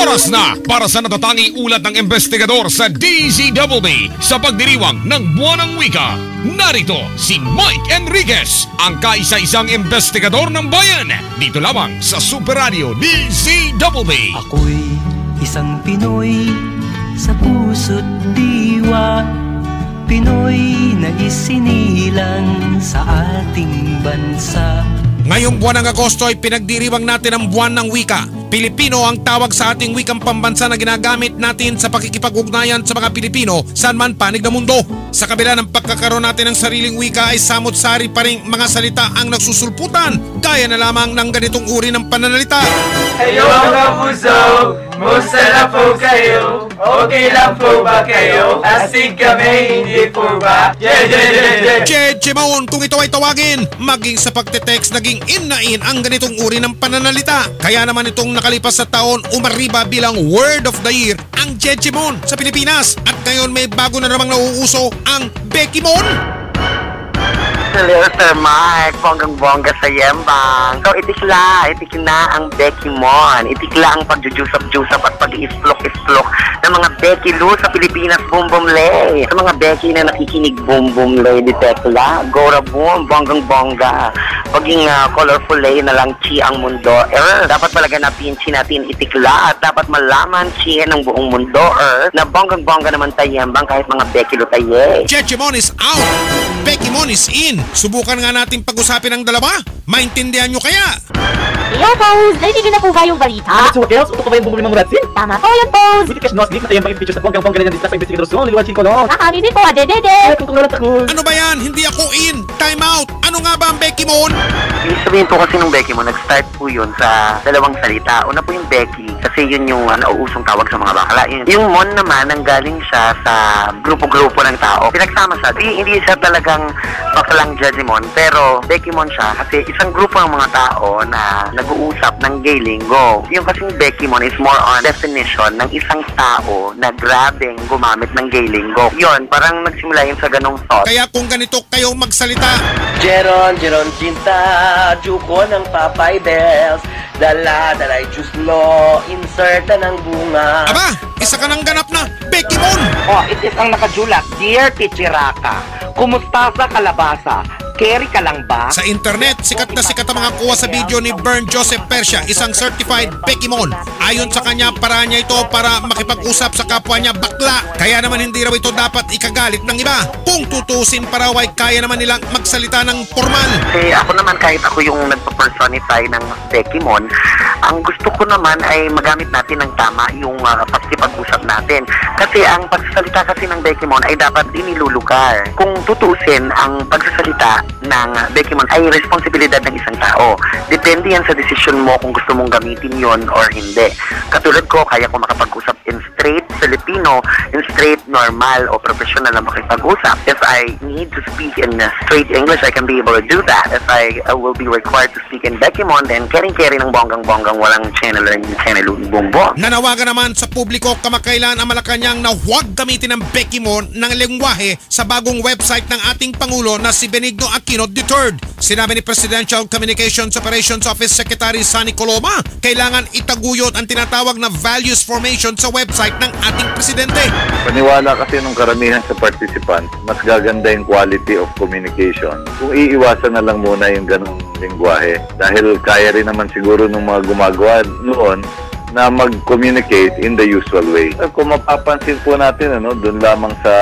Oras na para sa natatangi ulat ng investigador sa DZWB sa pagdiriwang ng Buwanang Wika. Narito si Mike Enriquez, ang kaisa-isang investigador ng bayan. Dito lamang sa Super Radio DZWB. Ako'y isang Pinoy sa puso't diwa, Pinoy na isinilang sa ating bansa. Ngayong buwan ng Agosto ay pinagdiriwang natin ang Buwan ng Wika. Pilipino ang tawag sa ating wikang pambansa na ginagamit natin sa pakikipag-ugnayan sa mga Pilipino saan man panig ng mundo. Sa kabila ng pagkakaroon natin ng sariling wika ay samot-sari pa rin mga salita ang nagsusulputan, gaya na lamang ng ganitong uri ng pananalita. Heyo mga puso, musta na po kayo? Okay lang po ba kayo? Asig kami, hindi po ba? Chechemon kung ito ay tawagin. Maging sa pagte-text naging in ang ganitong uri ng pananalita. Kaya naman itong nakalipas sa taon umariba bilang Word of the Year ang Chechemon sa Pilipinas. At ngayon may bago na namang nauuso ang Bekimon. Hello, Sir Mark. Bonggang-bongga sa Yembang. So, itikla ang Bekimon. Itikla ang pagjujusap-jusap at pag-isplok-isplok ng mga Bekilu sa Pilipinas, boom boom lay. Sa mga Beki na nakikinig, boom boom lay, ditekla, gora boom, bonggang-bongga. Paging colorful lay na lang chi ang mundo. Dapat pala ganapin chi natin itikla at dapat malaman chi ng buong mundo. Na bonggang-bongga naman tayo Yembang kahit mga Bekilu tayo. Chechemon is out. Bekimon is in. Subukan nga natin pag-usapin ang dalawa. Maintindihan nyo kaya? Hello, Pose! Narinig na po ba yung balita? So, girls, utok ko ba yung bumuli mga ratsin? Tama po yun, Pose! Buti cash noslik na tayo yung features na bonggang-bongga na yan dito sa investigadorasyon. Liwansin ko lang. Nakakarinig po, adedede! Ano ba yan? Hindi ako in. Time out. Ano nga ba ang Bekimon? Ibig sabihin po kasi nung Bekimon, nag-start po yun sa dalawang salita. Una po yung Becky, kasi yun yung nauusong tawag sa mga bakla. Yung Mon naman, nanggaling siya sa grupo-grupo ng tao. Pinagsama siya. Hindi siya talagang baklang Jejemon, pero Bekimon siya kasi isang grupo ng mga tao na nag-uusap ng gay lingo. Yung kasing Bekimon is more on definition ng isang tao na grabeng gumamit ng gay lingo. Yun, parang nagsimula yun sa ganong thought. Kaya kung ganito kayo magsalita. Jeron Cinta, Juko ng Papay Bells, Dalay Juslo, insert na ng bunga. Aba, isa ka nang ganap na Bekimon. It is ang nakajulat, Dear Tichiraka, kumusta sa kalabasa? Carry ka lang ba? Sa internet, sikat na sikat ang mga kuha sa video ni Bern Joseph Persia, isang certified Bekimon. Ayon sa kanya, paraan niya ito para makipag-usap sa kapwa niya bakla. Kaya naman hindi raw ito dapat ikagalit ng iba. Kung tutusin para ay kaya naman nilang magsalita ng formal. Kasi ako naman kahit ako yung nagpa-personify ng Bekimon, ang gusto ko naman ay magamit natin ng tama yung pakikipag-usap natin. Kasi ang pagsasalita kasi ng Bekimon ay dapat dinilulugar. Kung tutusin ang pagsasalita ng Bekimon ay responsibilidad ng isang tao. Depende yan sa desisyon mo kung gusto mong gamitin yon or hindi. Katulad ko, kaya ko makapag-usap in straight Filipino, in straight normal o professional na makipag-usap. If I need to speak in straight English, I can be able to do that. If I will be required to speak in Bekimon, then kering-kering ng bonggang-bonggang walang channeling bumbo. Nanawagan naman sa publiko kamakailan ang Malacanang na huwag gamitin ng Bekimon ng lengguwahe sa bagong website ng ating Pangulo na si Benigno Aquino III. Sinabi ni Presidential Communications Operations Office Secretary Sunny Coloma, kailangan itaguyod ang tinatawag na values formation sa website ng ating presidente. Paniwala kasi nung karamihan sa participants, mas gaganda yung quality of communication kung iiwasan na lang muna yung ganong lingwahe. Dahil kaya rin naman siguro nung mga gumagawa noon na mag-communicate in the usual way. Kung mapapansin po natin, doon lamang sa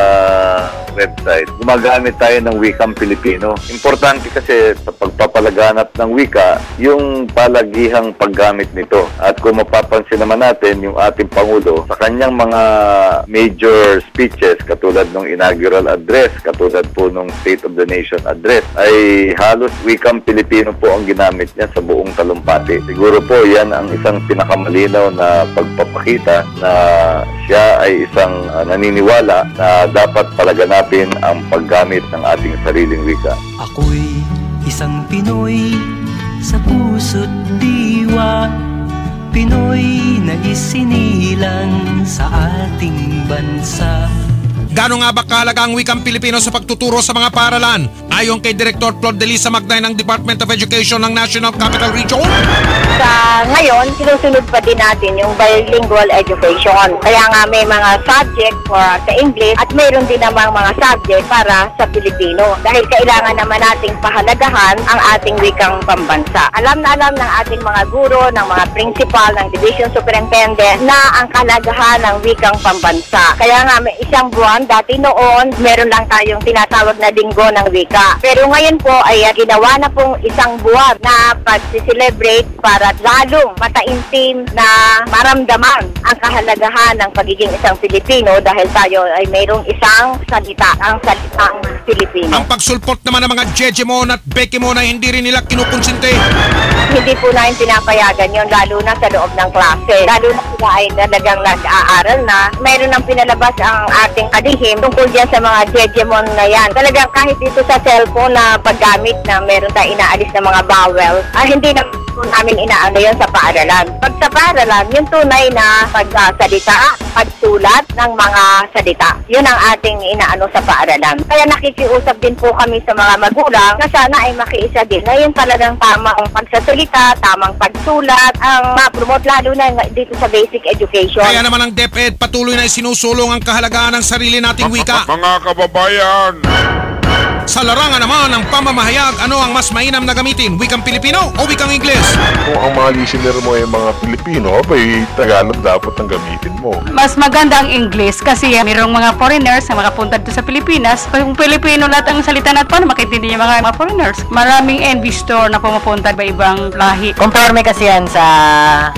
website, gumagamit tayo ng wikang Pilipino. Importante kasi sa pagpapalaganap ng wika, yung palagihang paggamit nito. At kung mapapansin naman natin, yung ating Pangulo, sa kanyang mga major speeches, katulad ng inaugural address, katulad po ng State of the Nation address, ay halos wikang Pilipino po ang ginamit niya sa buong talumpati. Siguro po yan ang isang pinakamalinaw na pagpapakita na siya ay isang naniniwala na dapat palaganapin ang paggamit ng ating sariling wika. Ako'y isang Pinoy sa puso't diwa, Pinoy na isinilang sa ating bansa. Gano'n nga ba kahalaga ang wikang Pilipino sa pagtuturo sa mga paaralan? Ayon kay Director Claude Delisa Magday ng Department of Education ng National Capital Region. Sa ngayon ngayon, sinusunod pa din natin yung bilingual education. Kaya nga may mga subject for sa English at mayroon din namang mga subject para sa Pilipino. Dahil kailangan naman nating pahalagahan ang ating wikang pambansa. Alam na alam ng ating mga guro, ng mga principal, ng division superintendent na ang kahalagahan ng wikang pambansa. Kaya nga may isang buwan, dati noon, meron lang tayong tinatawag na linggo ng wika. Pero ngayon po ay ginawa na pong isang buwan na pag-celebrate para lalong mataimtim na maramdaman ang kahalagahan ng pagiging isang Pilipino dahil tayo ay mayroong isang salita, ang salitang Pilipino. Ang pagsulpot naman ng mga Jejemon at Bekimon ay hindi rin nila kinukonsinte. Hindi po namin pinapayagan yon, lalo na sa loob ng klase. Lalo na sila ay talagang nag-aaral na. Mayroon nang pinalabas ang ating kalihim tungkol dyan sa mga Jejemon na yan. Talagang kahit dito sa cellphone na paggamit na meron tayong inaalis na mga vowel, hindi na po namin inaano yun sa paaralan. Pag sa paaralan, yung tunay na pagsalita, pagsulat ng mga salita. Yun ang ating inaano sa paaralan. Kaya nakikiusap din po kami sa mga magulang na sana ay makiisa din na yun talagang tamang pagsasalita, tamang pagsulat, ang ma-promote lalo na dito sa basic education. Kaya naman ang DepEd patuloy na isinusulong ang kahalagahan ng sarili nating wika. Mga kababayan! Sa larangan naman ng pamamahayag, ano ang mas mainam na gamitin? Wikang Pilipino o wikang Ingles? Kung ang mga listener mo ay mga Pilipino, abay Tagalog dapat ang gamitin mo. Mas maganda ang English kasi mayroong mga foreigners na makapunta dito sa Pilipinas. Kung Pilipino lahat ang salita natin, paano makintindi yung mga foreigners? Maraming investor na pumupunta ba ibang lahi. Conforme kasi yan sa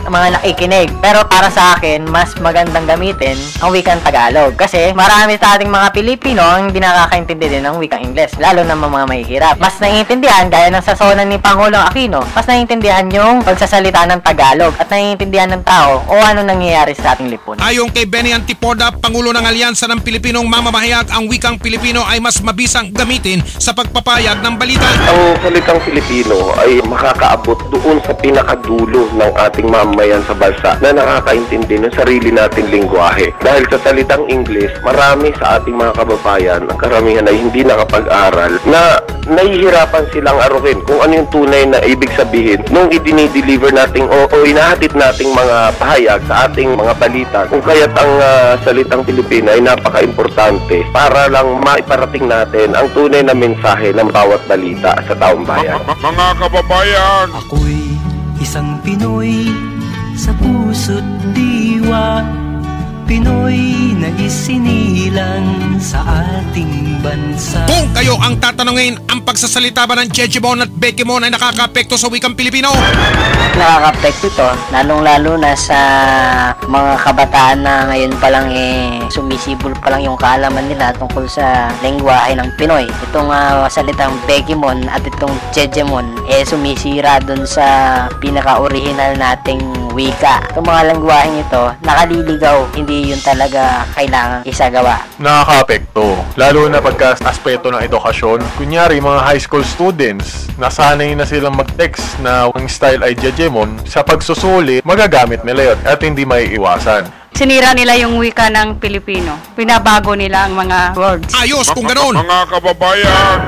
mga nakikinig. Pero para sa akin, mas magandang gamitin ang wikang Tagalog. Kasi marami sa ating mga Pilipino ang hindi nakakaintindi din ng wikang Ingles. Lalo na mga mahihirap. Mas naiintindihan, gaya ng sasonan ni Pangulong Aquino, mas naiintindihan yung pagsasalita ng Tagalog at naiintindihan ng tao o ano nangyayari sa ating lipunan. Ayon kay Benny Antipoda, Pangulo ng Alyansa ng Pilipinong Mamamahayag, ang wikang Pilipino ay mas mabisang gamitin sa pagpapayag ng balita. Ang salitang Pilipino ay makakaabot doon sa pinakadulo ng ating mamamayan sa bansa na nakakaintindi ng sarili nating lingwahe. Dahil sa salitang English, marami sa ating mga kababayan, ang karamihan ay hindi nakapag-aral na nahihirapan silang arukin kung ano yung tunay na ibig sabihin nung idinideliver nating o inahatid nating mga pahayag sa ating mga balita. Kung kaya't ang salitang Pilipino ay napaka-importante para lang maiparating natin ang tunay na mensahe ng bawat balita sa taong bayan. Mga kababayan! Ako'y isang Pinoy sa puso't diwa, Pinoy na isinilang sa ating bansa. Kung kayo ang tatanungin, ang pagsasalita ba ng Jejemon at Bekimon ay nakaka-apekto sa wikang Pilipino? Nakaka-apekto ito, lalong-lalo na sa mga kabataan na ngayon pa lang sumisibol pa lang yung kaalaman nila tungkol sa lengguwahe ng Pinoy. Itong salitang Bekimon at itong Jejemon sumisira dun sa pinaka-original nating wika. Itong mga lengguwaheng ito, nakaliligaw, hindi yun talaga kailangan isagawa. Nakaka-apekto, lalo na pagka aspeto ng edukasyon. Kunyari, mga high school students, nasanay na silang mag-text na ang style ay Jejemon, sa pagsusuli, magagamit nila yun at hindi may iwasan. Sinira nila yung wika ng Pilipino. Pinabago nila ang mga words. Ayos kung ganoon! Mga kababayan!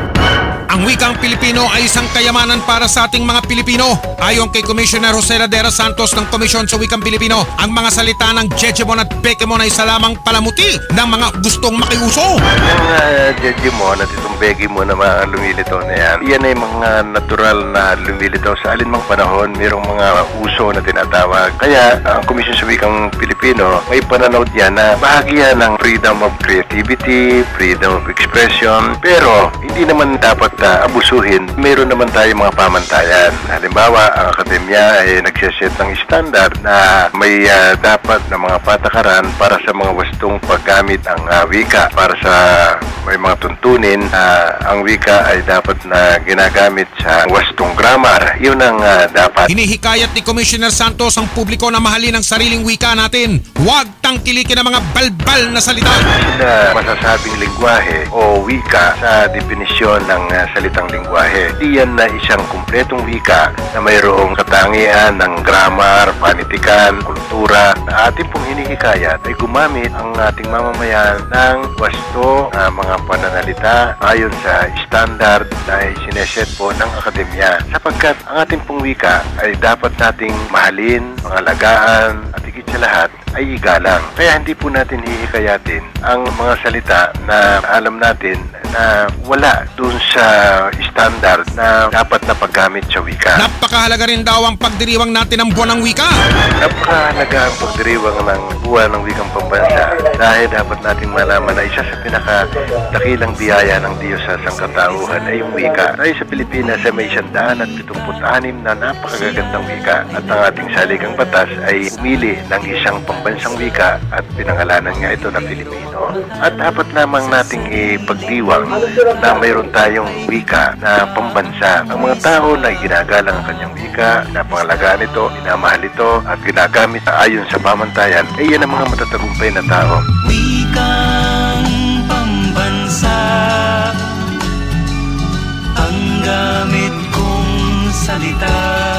Ang wikang Pilipino ay isang kayamanan para sa ating mga Pilipino. Ayon kay Commissioner Jose Ladera Santos ng Komisyon sa Wikang Pilipino, ang mga salita ng Jejemon at Bekimon ay salamang palamuti ng mga gustong makiuso. Yung Jejemon at itong Bekimon na mga lumilitaw na yan ay mga natural na lumilitaw sa alinmang panahon. Mayroong mga uso na tinatawag. Kaya ang Komisyon sa Wikang Pilipino may pananaw yan na bahagi yan ng freedom of creativity, freedom of expression, pero hindi naman dapat abusuhin. Meron naman tayong mga pamantayan. Halimbawa, ang akademya ay nagsiset ng standard na may dapat na mga patakaran para sa mga wastong paggamit ang wika. Para sa may mga tuntunin, ang wika ay dapat na ginagamit sa wastong grammar. Yun ang dapat. Hinihikayat ni Commissioner Santos ang publiko na mahalin ang sariling wika natin. Huwag tangkilikin ang mga balbal na salita. Sila masasabing lingwahe o wika sa definisyon ng sinasalitang lingwahe. Di yan na isang kumpletong wika na mayroong katangian ng grammar, panitikan, kultura na ating pong hinihikayat ay gumamit ang ating mamamayan ng wasto na mga pananalita ayon sa standard na sineset po ng akademya. Sapagkat ang ating pong wika ay dapat nating mahalin, pangalagaan at higit sa lahat ay igalang. Kaya hindi po natin hihikayatin ang mga salita na alam natin na wala dun sa standard na dapat na paggamit sa wika. Napakahalaga rin daw ang pagdiriwang natin ng buwan ng wika. Napakahalaga ang pagdiriwang ng buwan ng wikang pambansa dahil dapat nating malaman na isa sa pinakadakilang biyaya ng Diyos sa sangkatauhan ay yung wika. Tayo sa Pilipinas ay may 176 na napakagagandang wika at ang ating saligang batas ay umili ng isang pambansang wika at pinangalanan nga ito na Pilipino. At dapat lamang nating ipagdiwang na mayroon tayong wika na pambansa. Ang mga tao na ginagalang ang kanyang wika, napangalagaan ito, minamahal ito at ginagamit ayon sa pamantayan, ay yan ang mga matatagumpay na tao. Wikang pambansa, ang gamit kong salita.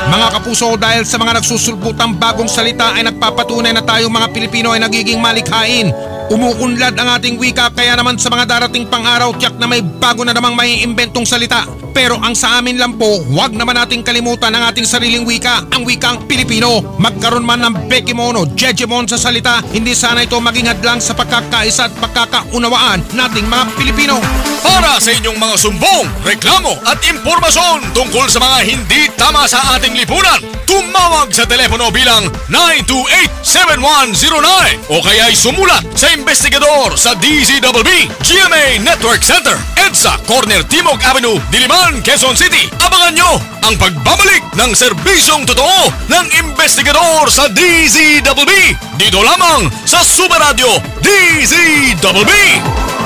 Mga kapuso, dahil sa mga nagsusulputang bagong salita ay nagpapatunay na tayong mga Pilipino ay nagiging malikhain. Umuunlad ang ating wika, kaya naman sa mga darating pang-araw tiyak na may bago na namang maiimbentong salita. Pero ang sa amin lang po, huwag naman nating kalimutan ang ating sariling wika, ang wikang Pilipino. Magkaroon man ng Bekimon o Jejemon sa salita, hindi sana ito maging hadlang sa pagkakaisa at pagkakaunawaan nating mga Pilipino. Para sa inyong mga sumbong, reklamo at impormasyon tungkol sa mga hindi tama sa ating lipunan, tumawag sa telepono bilang 928-7109 o kaya'y sumulat sa investigador sa DZBB GMA Network Center, EDSA, Corner Timog Avenue, Diliman, Quezon City. Abangan nyo ang pagbabalik ng serbisyong totoo ng investigador sa DZBB dito lamang sa Super Radio DZBB.